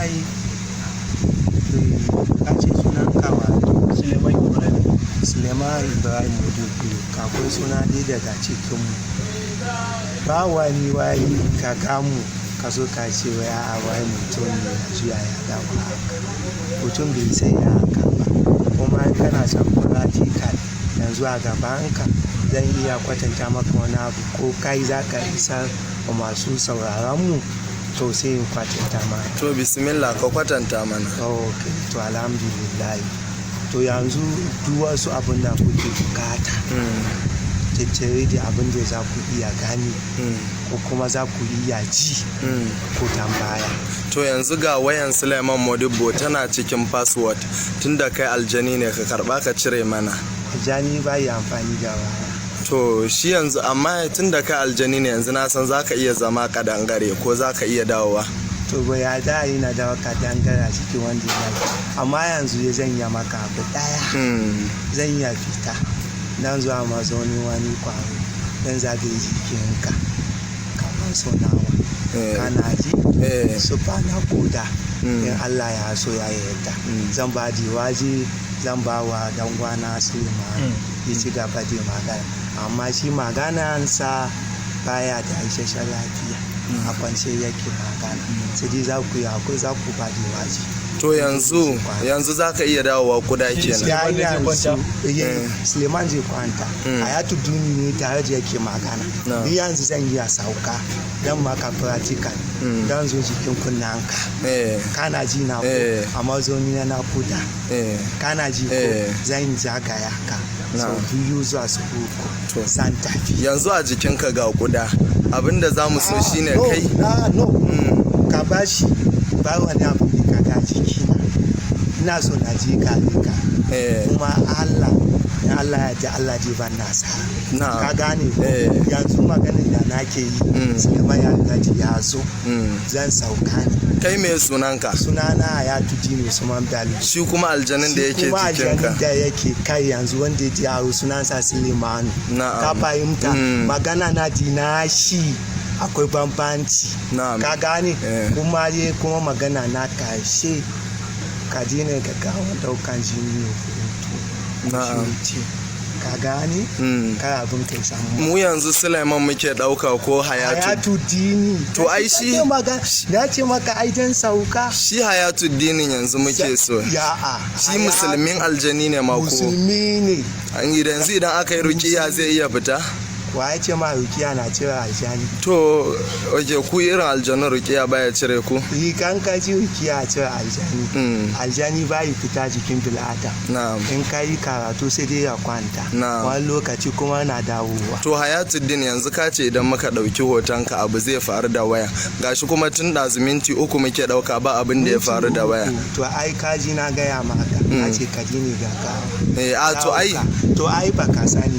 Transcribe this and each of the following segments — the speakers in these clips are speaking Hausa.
wallahi ka ce sunan kawa Suleiman Ibrahim Dubu akwai suna ɗaya daga cikinmu ba wani wayi ka gamu ka zo ka ce wai a wai mutum ne yanzu ya dawo haka mutum bai sai ya haka ba kuma kana son practical yanzu a gabanka zan iya kwatanta maka wani abu ko kai za ka isa wa masu sauraron mu to sai in kwatanta ma. To bismillah ka kwatanta mana. Ok, to alhamdulillah. To yanzu duk wasu abin da kuke bukata tattare da abin da za ku iya gani ko kuma za ku iya ji ko tambaya. To yanzu ga wayan Suleiman Modibbo tana cikin password tunda kai aljani ne ka karba ka cire mana. Aljani ba yi amfani da waya. To shi yanzu amma tunda kai aljani ne yanzu na san zaka iya zama kadangare ko zaka iya dawowa. To ba ya da yi na dawo kadangare a cikin wanda ya yi amma yanzu ya zan yi maka abu daya zan iya fita dan zuwa mazaunin wani kwaro dan zagaye jikinka kamar sonawa kana ji su ba na koda in Allah ya so ya yarda zan ba di waje zan ba wa dan gwana Suleiman ya ci gaba da magana amma shi maganansa baya da isasshen lafiya a kwance yake magana sai dai za ku yi akwai za ku ba da waje. To yanzu za ka iya dawowa kuda kenan. Ya yanzu Suleiman zai kwanta Hayatu Dini ne tare da yake magana ni yanzu zan yi a sauka dan maka practical dan zo jikin kunnanka kana ji na ko a mazauni na kuda kana ji ko zan zagaya ka sau biyu zuwa su uku san tafi. Yanzu a jikinka ga kuda abinda za mu so shine kai ka bashi ba wani abu da ka ga jikina ina so na ji ka kuma Allah ya ji Allah ji ban nasa ka gane yanzu maganin da nake yi Suleiman ya gaji ya zo zan sauka ne. Kai me sunanka? Sunana Hayatu Dini Usman Bello. Shi kuma aljanin da yake jikinka? Kuma aljanin da yake kai yanzu wanda ya hau sunansa Suleiman. Ka fahimta magana na dina shi akwai bambanci ka gane kuma magana na karshe ka dina ga gawon daukan jini ka gane kai abin kai samu. Mu yanzu Suleiman muke dauka ko Hayatu Dini. To ai shi na ce maka aidan sauka shi Hayatu Dini yanzu muke so. Shi musulmin aljani ne ma ko musulmi ne. Yanzu idan aka yi rukiya zai iya fita. Wa ya ce ma rukiya na cire aljani? To oke ku irin aljanun rukiya baya cire ku? Kan ka ji rukiya cire aljani aljani bayi fita jikin bil'ada in ka yi karatu sai dai ya kwanta wani lokaci kuma na dawowa. To Hayatuddin yanzu ka ce idan muka ɗauki hotonka abu zai faru da waya gashi kuma tun ɗazu minti 3 muke ɗauka ba abin da ya faru da waya. To ai kaji na gaya maka na ce ka ji ne ga kawo. To ai ba ka sani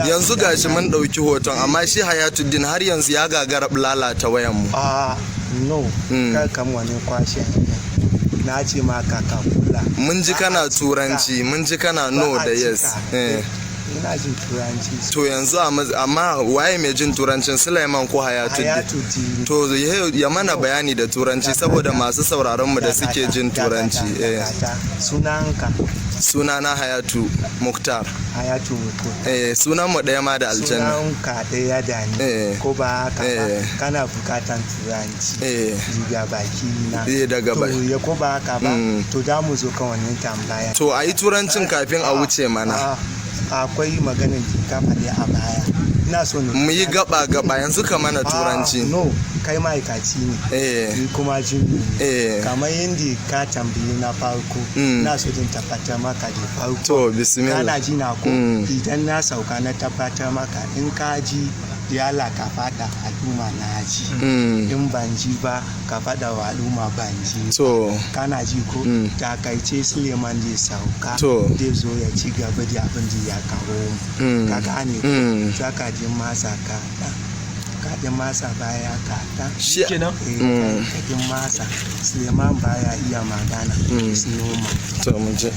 yanzu gashi mun ɗauki hoton amma shi Hayatuddin har yanzu ya gagara lalata wayan mu. No kar kam wani kwashe na ce ma ka kula. Mun ji kana turanci mun ji kana no da yes. Ina jin turanci. To yanzu amma waye mai jin turancin Suleiman ko Hayatuddin? To ya mana bayani da turanci saboda masu sauraron mu da suke jin turanci. Sunanka? Sunana Hayatu Muktar. Hayatu Muktar. Sunan mu ɗaya ma da aljanna. Sunanka ɗaya da ni. Ko ba haka ba kana bukatan turanci. Daga baki na. Daga baki. To ya ko ba haka ba to da mu zo kan wannan tambaya. To ayi turancin kafin a wuce mana. Akwai maganin da ka faɗi a baya ina so ne mu yi gaba yanzu ka mana turanci. No kai ma'aikaci ne ni kuma jini ne kamar yadda ka tambayi na farko na so din tabbatar maka da farko. To bismillah kana ji na ko idan na sauka na tabbatar maka in ka ji yala ka fada al'umma na ji in ban ji ba ka fada wa al'umma ban ji kana ji ko takaice Suleiman zai sauka zai zo ya ci gaba da abin da ya kawo ka gane za ka ji masa kaɗin masa baya kaɗa kenan kaɗin masa Suleiman baya iya magana Suleiman to mun je.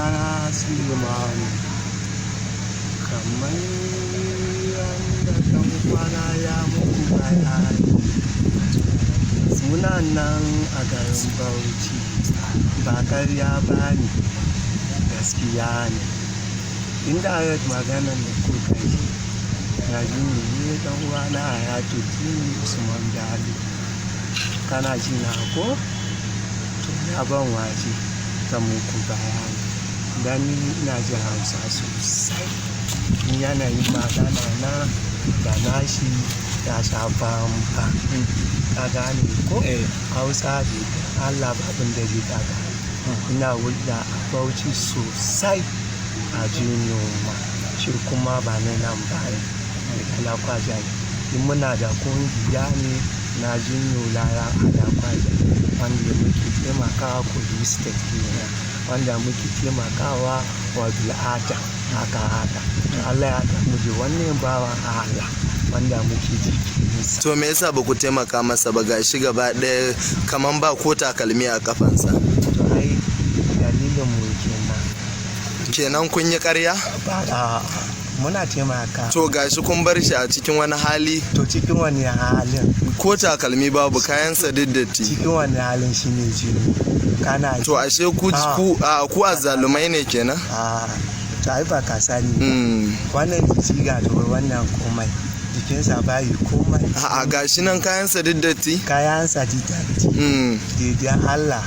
uwana Suleiman, kamar yadda ɗan uwana ya muku bayani. Muna nan a garin Bauchi, ba ƙarya ba ne, gaskiya ne. Inda ya maganan da kuka yi, na ji ne ɗan uwana Hayatuddin Usman Dali. Kana ji na ko? To ya ban waje zan muku bayani. Dan ni ina jin Hausa sosai. Yanayin magana na da nashi ya sha bamban. Ka gane ko? Hausa da Allah babin da zai kaga. Ina hulɗa a Bauchi sosai a Jinoma. Shi kuma ba na nan ba ne. Alakwaja. In muna da kungiya ne na Jinyola Alakwaja, wanda muke taimakawa Kogi State kenan, wanda muke taimakawa wa bil'ada haka. Allah ya mu je wannan bawan Allah wanda muke jikinsa. To me yasa ba ku taimaka masa ba, gashi gaba ɗaya kaman ba ko takalmi a kafansa? To ai dalilin mu kenan kun yi ƙarya? Ba muna taimaka. To gashi kun bar shi a cikin wani hali? To cikin wani halin? Ko takalmi babu, kayansa diddatti. Cikin wani halin shine jini. Kana to ashe ku azzalumai ne kenan? To ai ba ka sani. Wannan jiga to wannan komai. Jikinsa bayi komai. Gashi nan kayansa diddatti? Kayansa diddatti. Didiyan Allah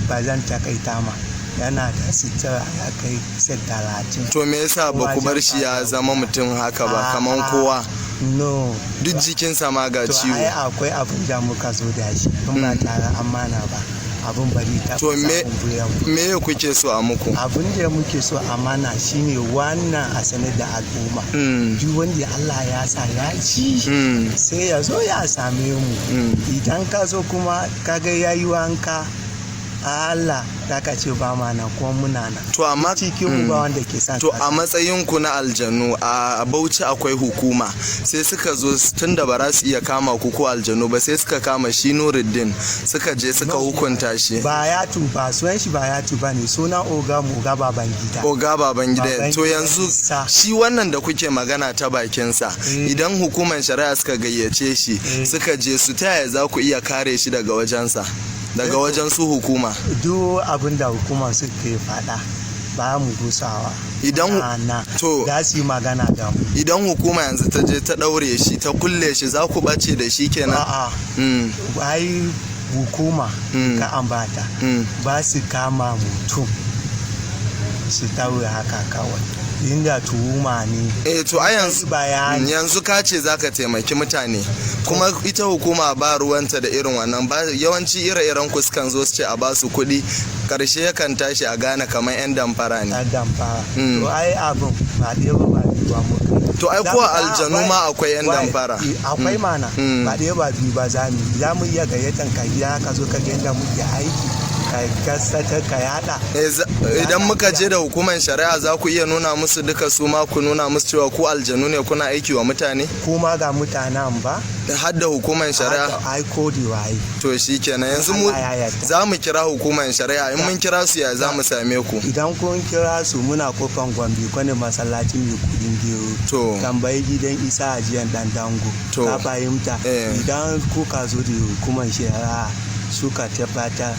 ba zan takaita ma. Yana da sitara ya kai 30. To me yasa ba ku bar shi ya zama mutum haka ba kaman kowa? No. Duk jikinsa ma ga ciwo. To ai akwai abin da muka zo da shi, in ba tare amana ba. Abin bari ta. To me kuke so a muku? Abin da muke so amana shine wannan a sanar da al'umma. Duk wanda Allah ya sa ya ci sai ya zo ya same mu. Idan ka zo kuma kaga yayi wanka Allah ka ce ba ma nan kuma muna nan. To amma cikin ba wanda ke san. To a matsayin ku na aljanu a Bauchi akwai hukuma, sai suka zo tunda ba za su iya kama ku ko aljanu ba, sai suka kama shi Nuruddin, suka je suka hukunta shi. Ba ya tuba, sunan shi ba ya tuba ne, sunan Oga Babangida. Oga Babangida. To yanzu shi wannan da kuke magana ta bakinsa, idan hukuman shari'a suka gayyace shi suka je su, ta yaya za ku iya kare shi daga wajensa? Daga wajen su hukuma? Duk abin da hukuma suke faɗa ba mu gusawa. To za su yi magana da mu. Idan hukuma yanzu ta je ta ɗaure shi ta kulle shi, za ku ɓace da shi kenan? Ai hukuma ka ambata ba su kama mutum su taure haka kawai. Inda tuhuma ne. To a yanzu ka ce za ka taimaki mutane, kuma ita hukuma ba ruwanta da irin wannan. Yawanci ire-iren kuskan zo su ce a basu kuɗi, karshe yakan tashi a gane kamar 'yan damfara ne. To ai abin ba ɗaya ba biyu muka. To ai kuwa aljanu ma akwai 'yan damfara. Akwai mana ba ɗaya ba biyu ba za mu iya gayyatan ka gida ka zo ka ga yadda muke aiki. Ka yada. Idan muka je da hukumar shari'a za ku iya nuna musu duka, su ma ku nuna musu cewa ku aljanu ne kuna aiki wa mutane? Kuma ga mutanen ba? Har da hukumar shari'a? Ai kodi waye. To shi kenan yanzu mu za mu kira hukumar shari'a, in mun kira su ya za mu same ku? Idan kun kira su muna kofan Gombe kwane masallacin mai kudin gero. To tambayi gidan Isa Ajiyan Dan Dango. To ka fahimta. Idan kuka zo da hukumar shari'a suka tabbata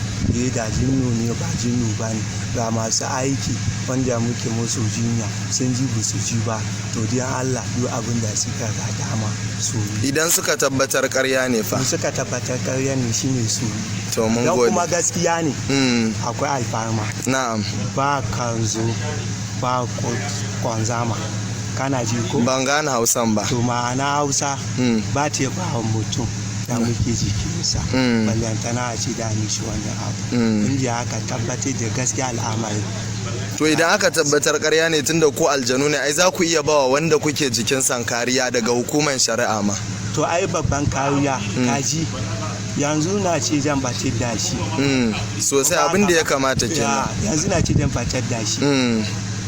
da jinnu ne ba jinnu ba ne, ga masu aiki wanda muke musu jinya sun ji ba su ji ba, to dai Allah duk abin da suka ga dama su. Idan suka tabbatar ƙarya ne fa? Suka tabbatar ƙarya ne shine su. To mun gode. Kuma gaskiya ne akwai alfarma. Na'am. Ba kanzo ba kwanzama. Kana ji ko? Ban gane Hausan ba. To ma'ana Hausa ba ta ba mutum da muke jikinsa ballantana a ce da mishi wannan abu. Inda aka tabbatar da gaskiya al'amari. To idan aka tabbatar ƙarya ne, tunda ko aljanu ne, ai za ku iya bawa wanda kuke jikinsa kariya daga hukumar shari'a ma. To ai babban kariya kaji yanzu na ce zan batar da shi. Sosai abin da ya kamata kenan. Yanzu na ce zan batar da shi.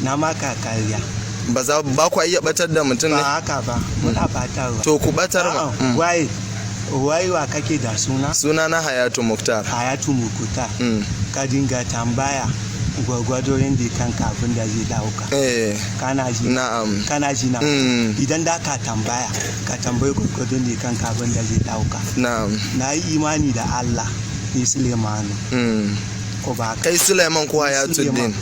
Na maka kariya. Ba ku iya batar da mutum ne? Ba haka ba, muna batarwa. To ku batar ma. Waye wa kake da suna? Suna na Hayatu Muktar. Ka dinga tambaya gwargwado yadda kanka abin da zai dauka. Kana ji na'am, kana ji na idan da ka tambaya ka tambayi gwargwado ne kanka abin da zai dauka. na'am, Na yi imani da Allah ni Sulemanu. Ko ba kai Suleiman ko Hayatuddin?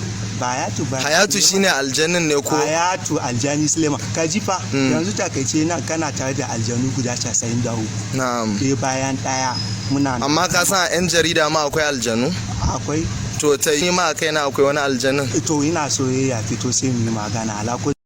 Ba Hayatu ba. Hayatu shine aljannin ne ko? Hayatu aljani Suleiman. Ka ji fa yanzu takaice nan kana tare da aljanu guda 93. Na'am. Bayan ɗaya muna. Amma ka san a 'yan jarida ma akwai aljanu? Akwai. To ta yi ma a kaina akwai wani aljanin? To ina soyayya fito sai mu yi magana alako.